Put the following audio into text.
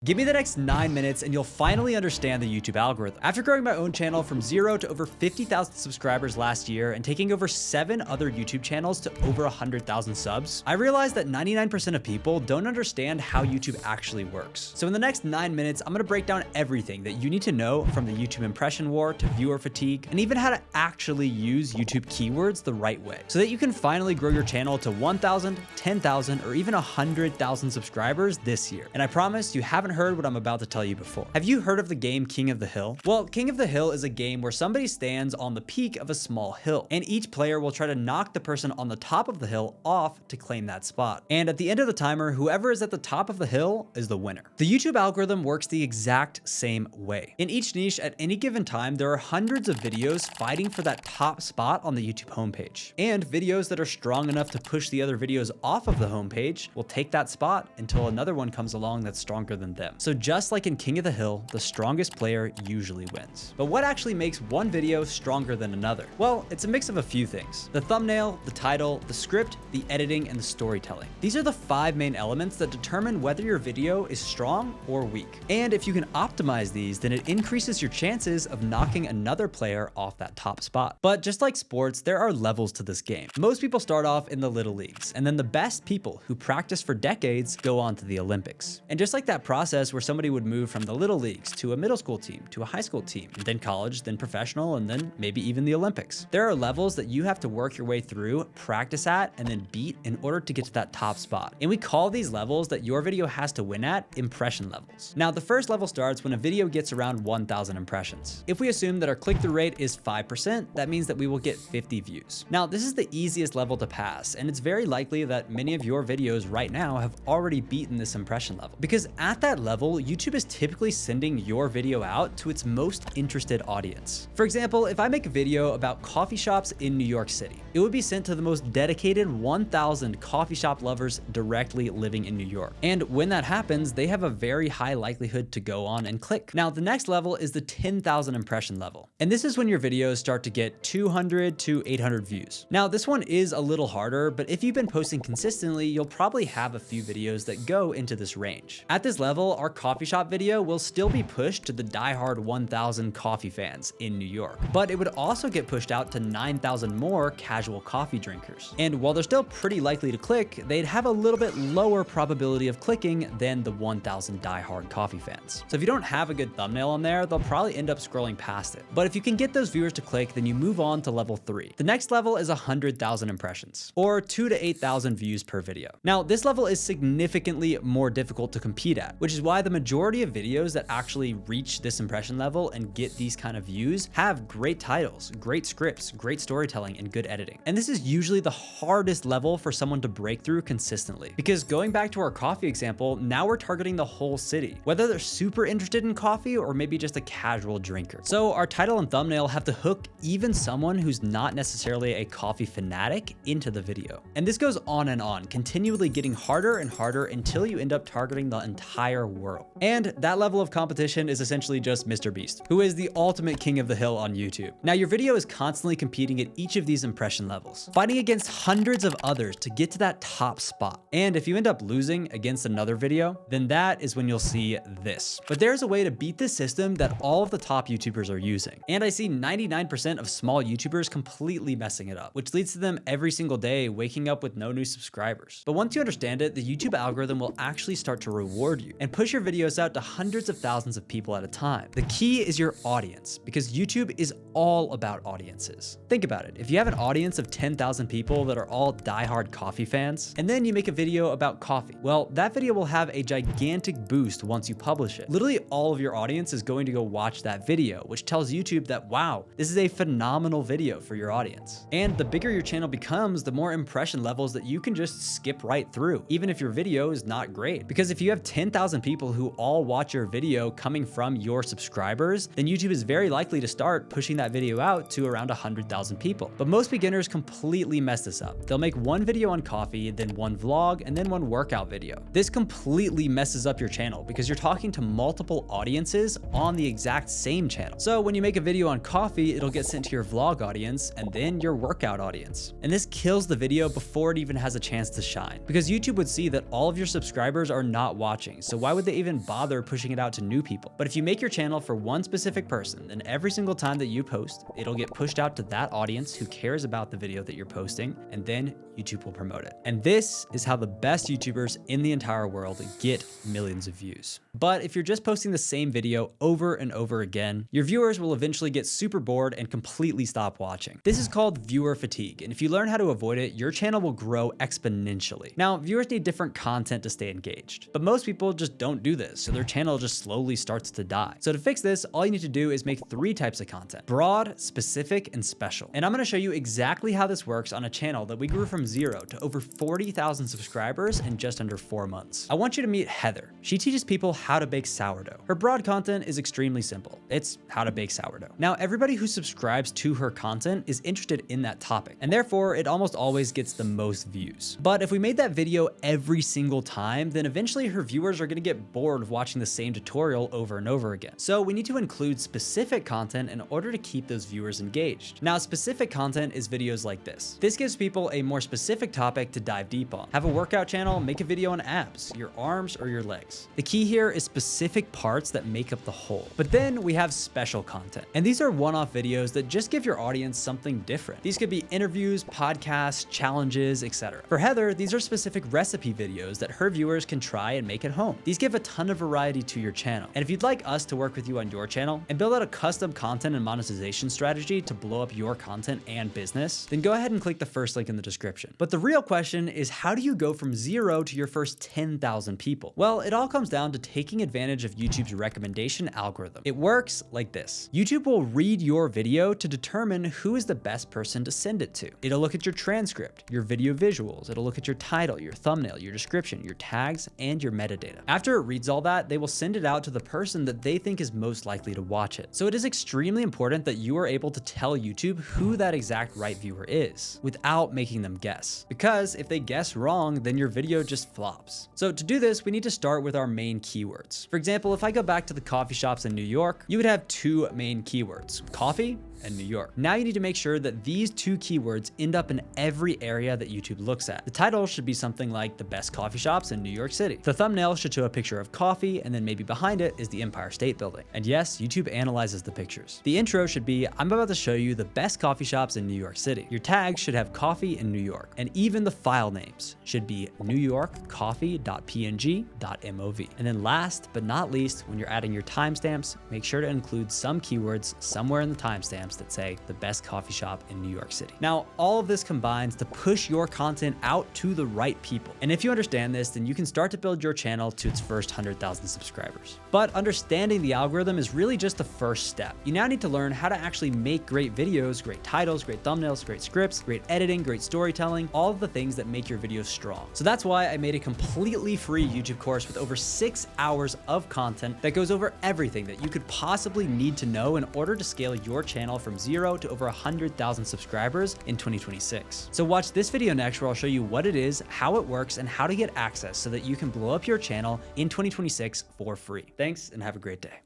Give me the next 9 minutes and you'll finally understand the YouTube algorithm. After growing my own channel from 0 to over 50,000 subscribers last year and taking over 7 other YouTube channels to over 100,000 subs, I realized that 99% of people don't understand how YouTube actually works. So in the next 9 minutes, I'm gonna break down everything that you need to know, from the YouTube impression war to viewer fatigue, and even how to actually use YouTube keywords the right way, so that you can finally grow your channel to 1,000, 10,000, or even 100,000 subscribers this year. And I promise you haven't heard what I'm about to tell you before. Have you heard of the game King of the Hill? Well, King of the Hill is a game where somebody stands on the peak of a small hill, and each player will try to knock the person on the top of the hill off to claim that spot. And at the end of the timer, whoever is at the top of the hill is the winner. The YouTube algorithm works the exact same way. In each niche at any given time, there are hundreds of videos fighting for that top spot on the YouTube homepage. And videos that are strong enough to push the other videos off of the homepage will take that spot until another one comes along that's stronger than them. So just like in King of the Hill, the strongest player usually wins. But what actually makes one video stronger than another? Well, it's a mix of a few things: the thumbnail, the title, the script, the editing, and the storytelling. These are the 5 main elements that determine whether your video is strong or weak. And if you can optimize these, then it increases your chances of knocking another player off that top spot. But just like sports, there are levels to this game. Most people start off in the little leagues, and then the best people who practice for decades go on to the Olympics. And just like that process where somebody would move from the little leagues to a middle school team, to a high school team, then college, then professional, and then maybe even the Olympics, there are levels that you have to work your way through, practice at, and then beat in order to get to that top spot. And we call these levels that your video has to win at impression levels. Now, the first level starts when a video gets around 1,000 impressions. If we assume that our click-through rate is 5%, that means that we will get 50 views. Now, this is the easiest level to pass, and it's very likely that many of your videos right now have already beaten this impression level, because at that level, YouTube is typically sending your video out to its most interested audience. For example, if I make a video about coffee shops in New York City, it would be sent to the most dedicated 1,000 coffee shop lovers directly living in New York. And when that happens, they have a very high likelihood to go on and click. Now, the next level is the 10,000 impression level. And this is when your videos start to get 200 to 800 views. Now, this one is a little harder, but if you've been posting consistently, you'll probably have a few videos that go into this range. At this level, our coffee shop video will still be pushed to the diehard 1,000 coffee fans in New York, but it would also get pushed out to 9,000 more casual coffee drinkers. And while they're still pretty likely to click, they'd have a little bit lower probability of clicking than the 1,000 diehard coffee fans. So if you don't have a good thumbnail on there, they'll probably end up scrolling past it. But if you can get those viewers to click, then you move on to level 3. The next level is 100,000 impressions, or 2 to 8,000 views per video. Now, this level is significantly more difficult to compete at, which is why the majority of videos that actually reach this impression level and get these kind of views have great titles, great scripts, great storytelling, and good editing. And this is usually the hardest level for someone to break through consistently, because going back to our coffee example, now we're targeting the whole city, whether they're super interested in coffee or maybe just a casual drinker. So our title and thumbnail have to hook even someone who's not necessarily a coffee fanatic into the video. And this goes on, continually getting harder and harder until you end up targeting the entire world. And that level of competition is essentially just Mr. Beast, who is the ultimate king of the hill on YouTube. Now, your video is constantly competing at each of these impression levels, fighting against hundreds of others to get to that top spot. And if you end up losing against another video, then that is when you'll see this. But there's a way to beat this system that all of the top YouTubers are using. And I see 99% of small YouTubers completely messing it up, which leads to them every single day waking up with no new subscribers. But once you understand it, the YouTube algorithm will actually start to reward you and push your videos out to hundreds of thousands of people at a time. The key is your audience, because YouTube is all about audiences. Think about it. If you have an audience of 10,000 people that are all diehard coffee fans, and then you make a video about coffee, well, that video will have a gigantic boost once you publish it. Literally all of your audience is going to go watch that video, which tells YouTube that, wow, this is a phenomenal video for your audience. And the bigger your channel becomes, the more impression levels that you can just skip right through, even if your video is not great. Because if you have 10,000 people who all watch your video coming from your subscribers, then YouTube is very likely to start pushing that video out to around 100,000 people. But most beginners completely mess this up. They'll make one video on coffee, then one vlog, and then one workout video. This completely messes up your channel because you're talking to multiple audiences on the exact same channel. So when you make a video on coffee, it'll get sent to your vlog audience and then your workout audience. And this kills the video before it even has a chance to shine, because YouTube would see that all of your subscribers are not watching. So why why would they even bother pushing it out to new people? But if you make your channel for one specific person, then every single time that you post, it'll get pushed out to that audience who cares about the video that you're posting, and then YouTube will promote it. And this is how the best YouTubers in the entire world get millions of views. But if you're just posting the same video over and over again, your viewers will eventually get super bored and completely stop watching. This is called viewer fatigue, and if you learn how to avoid it, your channel will grow exponentially. Now, viewers need different content to stay engaged, but most people just don't do this, so their channel just slowly starts to die. So to fix this, all you need to do is make 3 types of content: broad, specific, and special. And I'm gonna show you exactly how this works on a channel that we grew from 0 to over 40,000 subscribers in just under 4 months. I want you to meet Heather. She teaches people how to bake sourdough. Her broad content is extremely simple. It's how to bake sourdough. Now, everybody who subscribes to her content is interested in that topic, and therefore it almost always gets the most views. But if we made that video every single time, then eventually her viewers are gonna get bored of watching the same tutorial over and over again. So we need to include specific content in order to keep those viewers engaged. Now, specific content is videos like this. This gives people a more specific topic to dive deep on. Have a workout channel, make a video on abs, your arms, or your legs. The key here is specific parts that make up the whole. But then we have special content. And these are one-off videos that just give your audience something different. These could be interviews, podcasts, challenges, etc. For Heather, these are specific recipe videos that her viewers can try and make at home. These give a ton of variety to your channel. And if you'd like us to work with you on your channel and build out a custom content and monetization strategy to blow up your content and business, then go ahead and click the first link in the description. But the real question is, how do you go from 0 to your first 10,000 people? Well, it all comes down to taking advantage of YouTube's recommendation algorithm. It works like this. YouTube will read your video to determine who is the best person to send it to. It'll look at your transcript, your video visuals, it'll look at your title, your thumbnail, your description, your tags, and your metadata. After it reads all that, they will send it out to the person that they think is most likely to watch it. So it is extremely important that you are able to tell YouTube who that exact right viewer is without making them guess. Because if they guess wrong, then your video just flops. So to do this, we need to start with our main keywords. For example, if I go back to the coffee shops in New York, you would have 2 main keywords: coffee and New York. Now you need to make sure that these 2 keywords end up in every area that YouTube looks at. The title should be something like the best coffee shops in New York City. The thumbnail should show a picture of coffee, and then maybe behind it is the Empire State Building. And yes, YouTube analyzes the pictures. The intro should be, I'm about to show you the best coffee shops in New York City. Your tags should have coffee in New York. And even the file names should be newyorkcoffee.png.mov. And then last but not least, when you're adding your timestamps, make sure to include some keywords somewhere in the timestamps that say the best coffee shop in New York City. Now, all of this combines to push your content out to the right people. And if you understand this, then you can start to build your channel to its first 100,000 subscribers. But understanding the algorithm is really just the first step. You now need to learn how to actually make great videos, great titles, great thumbnails, great scripts, great editing, great storytelling, all of the things that make your videos strong. So that's why I made a completely free YouTube course with over 6 hours of content that goes over everything that you could possibly need to know in order to scale your channel from 0 to over 100,000 subscribers in 2026. So watch this video next, where I'll show you what it is, how it works, and how to get access so that you can blow up your channel in 2026 for free. Thanks, and have a great day.